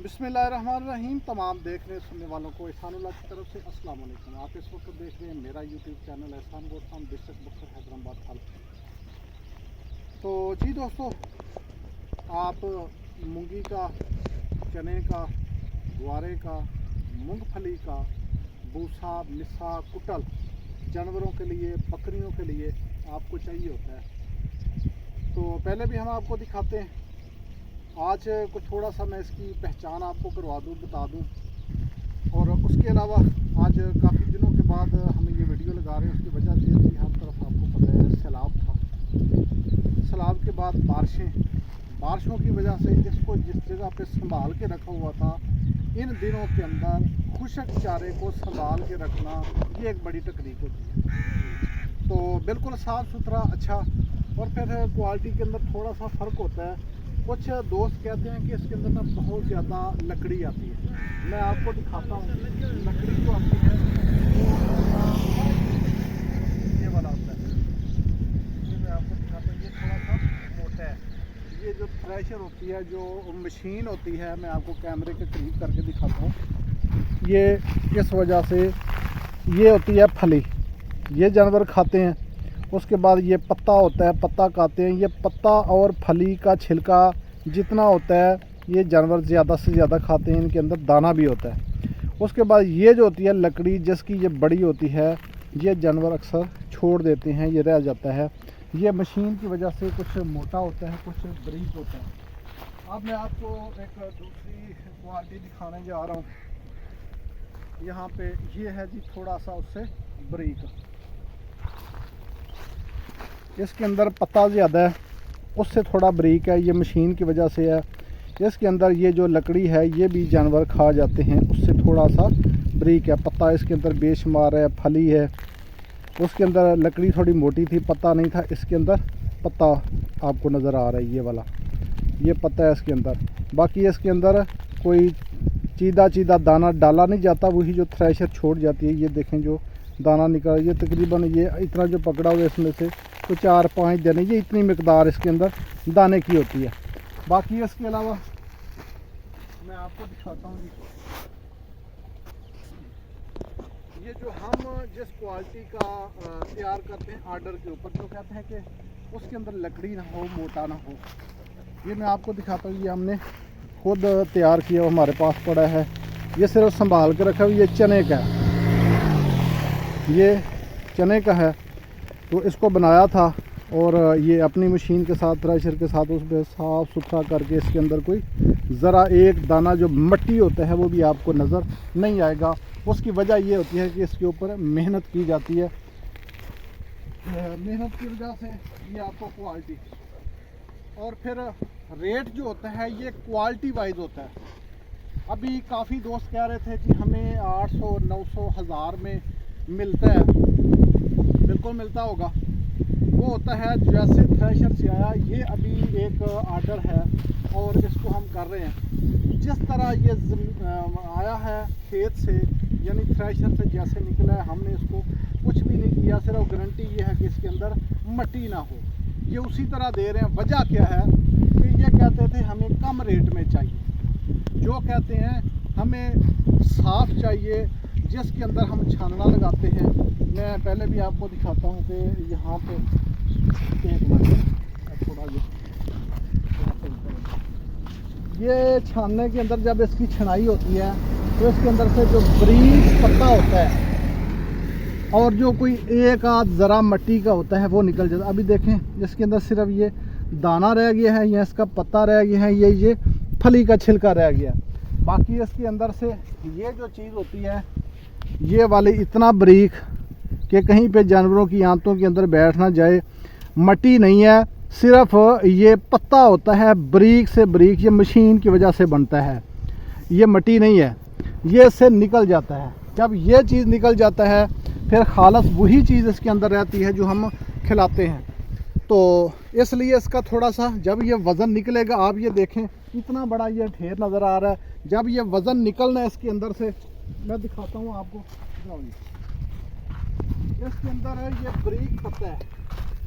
बिस्मिल्लाहिर्रहमानिर्रहीम। तमाम देखने सुनने वालों को एहसानुल्लाह की तरफ से अस्सलाम वालेकुम। आप इस वक्त देख रहे हैं मेरा यूट्यूब चैनल एहसान गोरखान डिस्ट्रिक्ट बकर हैदराबाद हाल। तो जी दोस्तों, आप मूंगी का, चने का, ग्वारे का, मूंगफली का भूसा, मिस्सा, कुटल जानवरों के लिए, बकरियों के लिए आपको चाहिए होता है। तो पहले भी हम आपको दिखाते हैं। आज कुछ थोड़ा सा मैं इसकी पहचान आपको करवा दूँ, बता दूँ। और उसके अलावा आज काफ़ी दिनों के बाद हम ये वीडियो लगा रहे हैं। उसकी वजह ये थी, हर तरफ आपको पता है सैलाब था। सैलाब के बाद बारिशों की वजह से इसको जिस जगह पे संभाल के रखा हुआ था, इन दिनों के अंदर खुशक चारे को संभाल के रखना ये एक बड़ी तकनीक होती है। तो बिल्कुल साफ़ सुथरा, अच्छा। और फिर क्वालिटी के अंदर थोड़ा सा फ़र्क होता है। कुछ दोस्त कहते हैं कि इसके अंदर ना बहुत ज़्यादा लकड़ी आती है। मैं आपको दिखाता हूँ। लकड़ी जो आती है वो ये वाला होता है। ये मैं आपको दिखाता हूँ। ये थोड़ा सा मोटा है। ये जो थ्रेशर होती है, जो मशीन होती है, मैं आपको कैमरे के करीब करके दिखाता हूँ। ये इस वजह से ये होती है फली, ये जानवर खाते हैं। उसके बाद ये पत्ता होता है, पत्ता खाते हैं। ये पत्ता और फली का छिलका जितना होता है ये जानवर ज़्यादा से ज़्यादा खाते हैं। इनके अंदर दाना भी होता है। उसके बाद ये जो होती है लकड़ी, जिसकी ये बड़ी होती है, ये जानवर अक्सर छोड़ देते हैं, ये रह जाता है। ये मशीन की वजह से कुछ मोटा होता है, कुछ बारीक होता है। अब मैं आपको एक दूसरी क्वालिटी दिखाने जा रहा हूँ। यहाँ पे ये है जी थोड़ा सा उससे बारीक। इसके अंदर पत्ता ज़्यादा है, उससे थोड़ा बारीक है। ये मशीन की वजह से है। इसके अंदर ये जो लकड़ी है ये भी जानवर खा जाते हैं, उससे थोड़ा सा बारीक है। पत्ता इसके अंदर बेशुमार है, फली है। उसके अंदर लकड़ी थोड़ी मोटी थी, पत्ता नहीं था। इसके अंदर पत्ता आपको नज़र आ रहा है, ये वाला, ये पत्ता है इसके अंदर। बाकी इसके अंदर कोई चीदा दाना डाला नहीं जाता, वही जो थ्रेशर छोड़ जाती है। ये देखें जो दाना निकल, ये तकरीबन ये इतना जो पकड़ा हुआ है इसमें से तो 4-5 दाने, ये इतनी मकदार इसके अंदर दाने की होती है। बाकी इसके अलावा मैं आपको दिखाता हूँ। ये जो हम जिस क्वालिटी का तैयार करते हैं ऑर्डर के ऊपर, जो कहते हैं कि उसके अंदर लकड़ी ना हो, मोटा ना हो, ये मैं आपको दिखाता हूँ। ये हमने खुद तैयार किया, हमारे पास पड़ा है। ये सिर्फ संभाल के रखा हुआ। ये चने का है, ये चने का है। तो इसको बनाया था और ये अपनी मशीन के साथ, थ्रेशर के साथ, उस पर साफ़ सुथरा करके इसके अंदर कोई ज़रा एक दाना जो मट्टी होता है वो भी आपको नज़र नहीं आएगा। उसकी वजह ये होती है कि इसके ऊपर मेहनत की जाती है। मेहनत की वजह से ये आपको क्वालिटी, और फिर रेट जो होता है ये क्वालिटी वाइज होता है। अभी काफ़ी दोस्त कह रहे थे कि हमें 800, 900, 1000 में मिलता है। बिल्कुल मिलता होगा। वो होता है जैसे थ्रेशर से आया। ये अभी एक ऑर्डर है और इसको हम कर रहे हैं। जिस तरह ये आया है खेत से, यानी थ्रेशर से जैसे निकला है, हमने इसको कुछ भी नहीं किया। सिर्फ गारंटी ये है कि इसके अंदर मट्टी ना हो। ये उसी तरह दे रहे हैं। वजह क्या है कि ये कहते थे हमें कम रेट में चाहिए, जो कहते हैं हमें साफ़ चाहिए, जिसके अंदर हम छानना लगाते हैं। मैं पहले भी आपको दिखाता हूँ कि यहाँ पे एक मिनट थोड़ा ये छानने के अंदर जब इसकी छनाई होती है तो इसके अंदर से जो बारीक पत्ता होता है और जो कोई एक आध ज़रा मिट्टी का होता है वो निकल जाता है। अभी देखें इसके अंदर सिर्फ ये दाना रह गया है, या इसका पत्ता रह गया है, ये फली का छिलका रह गया। बाकी इसके अंदर से ये जो चीज़ होती है ये वाली इतना बारीक कि कहीं पे जानवरों की आंतों के अंदर बैठ ना जाए। मट्टी नहीं है, सिर्फ ये पत्ता होता है, बारीक से बारीक। ये मशीन की वजह से बनता है, ये मट्टी नहीं है। ये इससे निकल जाता है। जब ये चीज़ निकल जाता है फिर खालस वही चीज़ इसके अंदर रहती है जो हम खिलाते हैं। तो इसलिए इसका थोड़ा सा, जब ये वज़न निकलेगा, आप ये देखें इतना बड़ा ये ढेर नज़र आ रहा है। जब ये वज़न निकलना है इसके अंदर से, मैं दिखाता हूँ आपको। इसके अंदर है ये बारीक पत्ता है,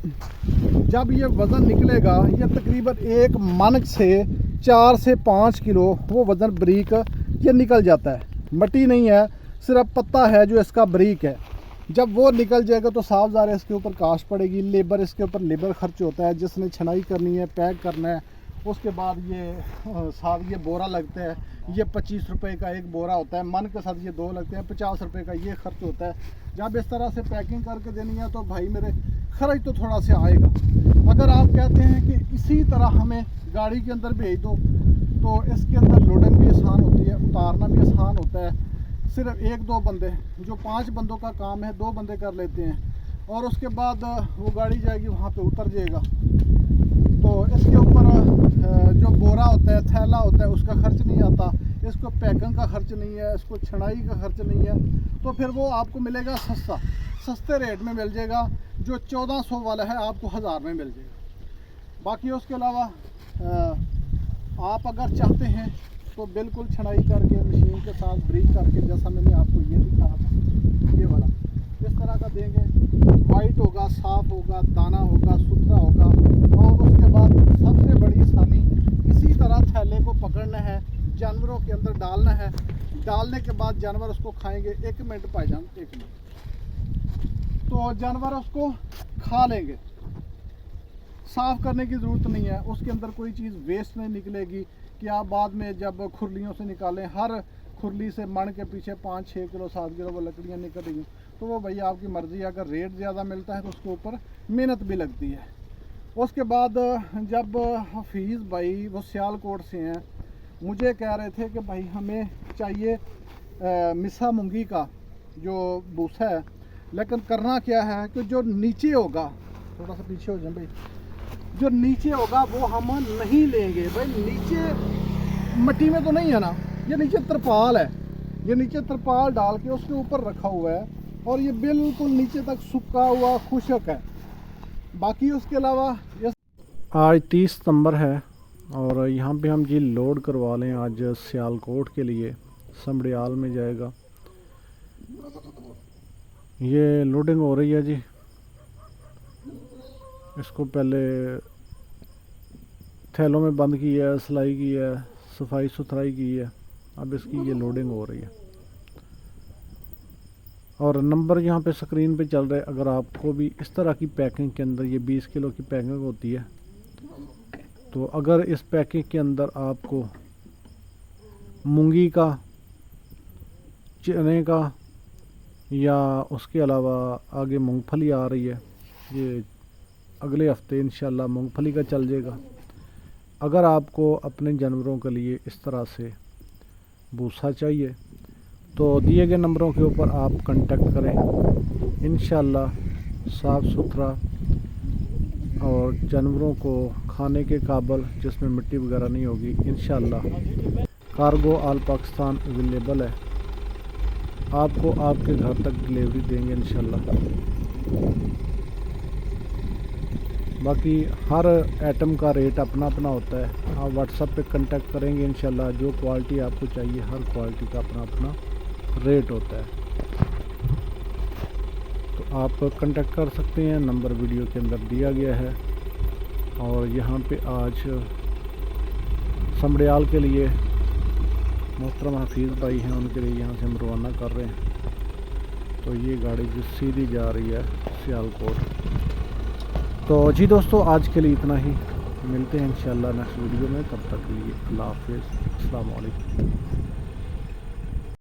जब ये वज़न निकलेगा, ये तकरीबन एक मन से 4 से 5 किलो वो वज़न बारीक ये निकल जाता है। मट्टी नहीं है, सिर्फ पत्ता है जो इसका बारीक है। जब वो निकल जाएगा तो साफ ज़ाहिर है इसके ऊपर कास्ट पड़ेगी, लेबर, इसके ऊपर लेबर खर्च होता है, जिसने छनाई करनी है, पैक करना है। उसके बाद ये साथ ये बोरा लगता है, ये 25 रुपए का एक बोरा होता है, मन के साथ ये 2 लगते हैं, 50 रुपए का ये खर्च होता है। जब इस तरह से पैकिंग करके देनी है तो भाई मेरे खर्च तो थोड़ा सा आएगा। अगर आप कहते हैं कि इसी तरह हमें गाड़ी के अंदर भेज दो तो इसके अंदर लोडिंग भी आसान होती है, उतारना भी आसान होता है। सिर्फ 1-2 बंदे, जो 5 बंदों का काम है 2 बंदे कर लेते हैं, और उसके बाद वो गाड़ी जाएगी वहाँ पे उतर जाएगा। तो इसके ऊपर जो बोरा होता है, थैला होता है, उसका खर्च नहीं आता, इसको पैकिंग का खर्च नहीं है, इसको छनाई का खर्च नहीं है। तो फिर वो आपको मिलेगा सस्ते रेट में मिल जाएगा। जो 1400 वाला है आपको 1000 में मिल जाएगा। बाकी उसके अलावा आप अगर चाहते हैं तो बिल्कुल छनाई करके मशीन के साथ ब्रीक करके, जैसा मैंने आपको ये दिखाया था, ये वाला इस तरह का देंगे। वाइट होगा, साफ़ होगा, दाना होगा, सुथरा होगा। और उसके बाद सबसे बड़ी आसानी, इसी तरह थैले को पकड़ना है, जानवरों के अंदर डालना है। डालने के बाद जानवर उसको खाएंगे। 1 मिनट भाईजान, 1 मिनट, तो जानवर उसको खा लेंगे। साफ़ करने की ज़रूरत नहीं है, उसके अंदर कोई चीज़ वेस्ट नहीं निकलेगी कि आप बाद में जब खुरलियों से निकालें, हर खुरली से मन के पीछे 5-6 किलो 7 किलो वो लकड़ियाँ निकल रही हैं। तो वो भैया आपकी मर्ज़ी है। अगर रेट ज़्यादा मिलता है तो उसके ऊपर मेहनत भी लगती है। उसके बाद जब हफीज़ भाई वो सियालकोट से हैं, मुझे कह रहे थे कि भाई हमें चाहिए मिसा मूंगी का जो भूसा है, लेकिन करना क्या है कि जो नीचे होगा, थोड़ा सा पीछे हो जाए भाई, जो नीचे होगा वो हम नहीं लेंगे भाई। नीचे मिट्टी में तो नहीं है ना, ये नीचे तरपाल है, ये नीचे तरपाल डाल के उसके ऊपर रखा हुआ है और ये बिल्कुल नीचे तक सूखा हुआ खुशक है। बाकी उसके अलावा आज 30 सितंबर है और यहाँ पे हम जी लोड करवा लें आज सियालकोट के लिए, समड़ियाल में जाएगा। ये लोडिंग हो रही है जी। इसको पहले थैलों में बंद किया है, सिलाई की है, सफाई सुथराई की है, अब इसकी ये लोडिंग हो रही है। और नंबर यहाँ पे स्क्रीन पे चल रहा है। अगर आपको भी इस तरह की पैकिंग के अंदर, ये 20 किलो की पैकिंग होती है, तो अगर इस पैकिंग के अंदर आपको मूंगी का, चने का या उसके अलावा आगे मूंगफली आ रही है, ये अगले हफ्ते इंशाल्लाह मूंगफली का चल जाएगा। अगर आपको अपने जानवरों के लिए इस तरह से भूसा चाहिए तो दिए गए नंबरों के ऊपर आप कांटेक्ट करें। इंशाल्लाह साफ़ सुथरा और जानवरों को खाने के काबिल, जिसमें मिट्टी वगैरह नहीं होगी, इंशाल्लाह कार्गो ऑल पाकिस्तान अवेलेबल है। आपको आपके घर तक डिलीवरी देंगे इंशाल्लाह। बाकी हर आइटम का रेट अपना अपना होता है। आप व्हाट्सएप पे कांटेक्ट करेंगे इंशाल्लाह, जो क्वालिटी आपको चाहिए हर क्वालिटी का अपना अपना रेट होता है। तो आप कांटेक्ट कर सकते हैं, नंबर वीडियो के अंदर दिया गया है। और यहाँ पे आज समड़ियाल के लिए मोहतरम हफीज़ भाई हैं, उनके लिए यहाँ से हम रवाना कर रहे हैं। तो ये गाड़ी जो सीधी जा रही है सियालकोट। तो जी दोस्तों, आज के लिए इतना ही। मिलते हैं इंशाल्लाह नेक्स्ट वीडियो में। तब तक के लिए अल्लाह हाफ़िज़, अस्सलाम वालेकुम।